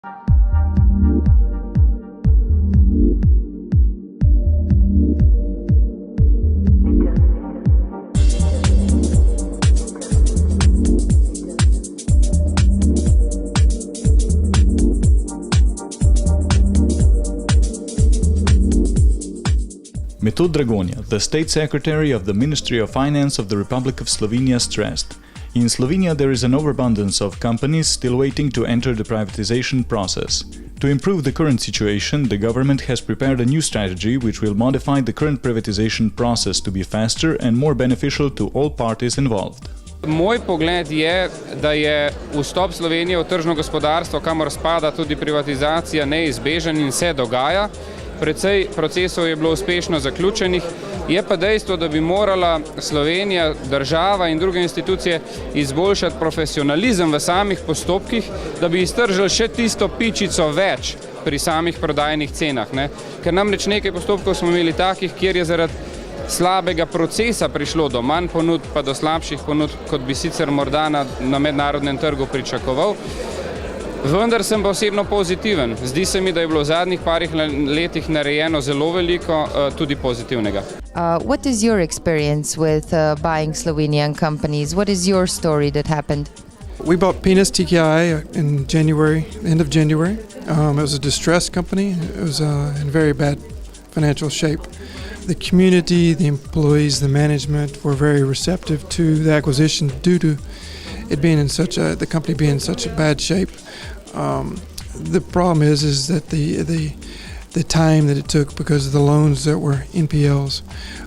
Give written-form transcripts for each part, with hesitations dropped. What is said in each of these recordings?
Metod Dragonja, the State Secretary of the Ministry of Finance of the Republic of Slovenia, stressed, "In Slovenia there is an overabundance of companies still waiting to enter the privatization process. To improve the current situation, the government has prepared a new strategy which will modify the current privatization process to be faster and more beneficial to all parties involved." Moj pogled je, da je vstop Slovenije v tržno gospodarstvo, kamor spada tudi privatizacija, neizbežen in se dogaja. Precej procesov je bilo uspešno zaključenih, je pa dejstvo, da bi morala Slovenija, država in druge institucije izboljšati profesionalizem v samih postopkih, da bi iztržili še tisto pičico več pri samih prodajnih cenah. Ker namreč nekaj postopkov smo imeli takih, kjer je zaradi slabega procesa prišlo do manj ponudb, pa do slabših ponudb, kot bi sicer morda na mednarodnem trgu pričakoval. Vendar sem pa osebno pozitiven. Zdi se mi, da je bilo v zadnjih parih letih narejeno zelo veliko tudi pozitivnega. What is your experience with buying Slovenian companies? What is your story that happened? We bought Penis TKI in January, end of January. It was a distressed company. It was in very bad financial shape. The community, the employees, the management were very receptive to the acquisition due to it being in the company being in such a bad shape. The problem is that the time that it took because of the loans that were NPLs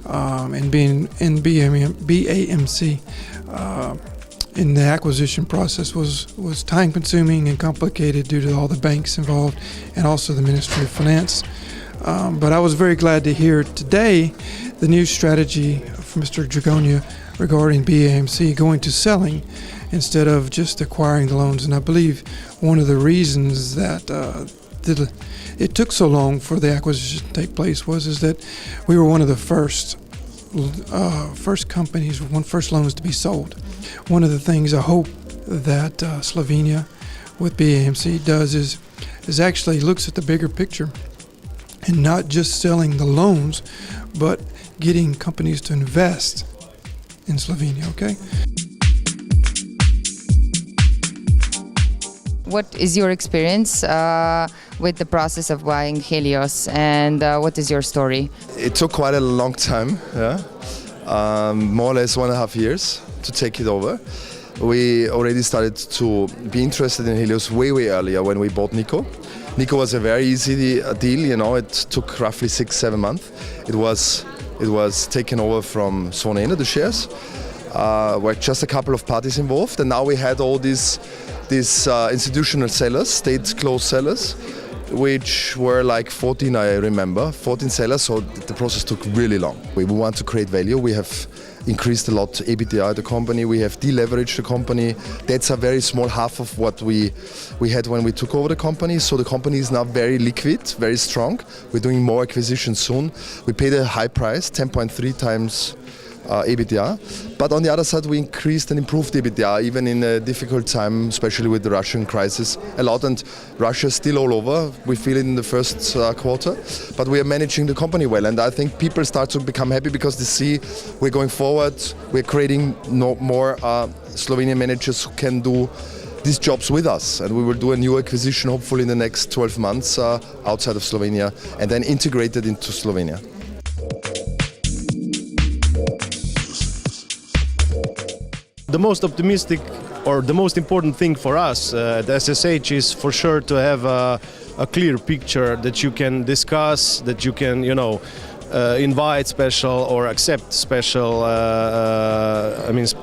and being in BAMC in the acquisition process was time consuming and complicated due to all the banks involved and also the Ministry of Finance. But I was very glad to hear today the new strategy from Mr. Dragonja regarding BAMC going to selling instead of just acquiring the loans. And I believe one of the reasons that it took so long for the acquisition to take place is that we were one of the first companies, first loans to be sold. One of the things I hope that Slovenia with BAMC does is actually looks at the bigger picture and not just selling the loans, but getting companies to invest in Slovenia, okay? What is your experience with the process of buying Helios, and what is your story? It took quite a long time, more or less 1.5 years to take it over. We already started to be interested in Helios way earlier when we bought Nico. Nico was a very easy deal, it took roughly 6-7 months. It was taken over from Slovenia, the shares. Were just a couple of parties involved, and now we had all these institutional sellers, state-closed sellers, which were like 14, I remember, 14 sellers, so the process took really long. We want to create value. We have increased a lot EBITDA at the company. We have deleveraged the company. That's a very small half of what we had when we took over the company. So the company is now very liquid, very strong. We're doing more acquisitions soon. We paid a high price, 10.3 times EBITDA. But on the other side, we increased and improved EBITDA, even in a difficult time, especially with the Russian crisis, a lot. And Russia is still all over. We feel it in the first quarter. But we are managing the company well. And I think people start to become happy because they see we're going forward. We're creating more Slovenian managers who can do these jobs with us. And we will do a new acquisition, hopefully in the next 12 months outside of Slovenia, and then integrate it into Slovenia. The most optimistic or the most important thing for us at SSH is for sure to have a clear picture that you can discuss, that you can, invite special or accept special,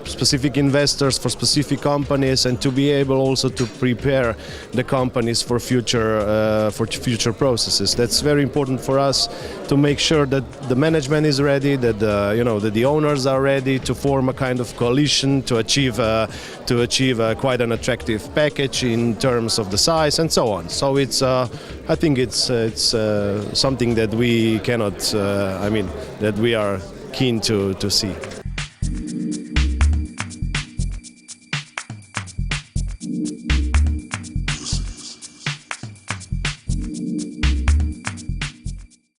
specific investors for specific companies, and to be able also to prepare the companies for future processes. That's very important for us to make sure that the management is ready, that that the owners are ready to form a kind of coalition to achieve quite an attractive package in terms of the size and so on. So I think it's something that we cannot. That we are keen to see.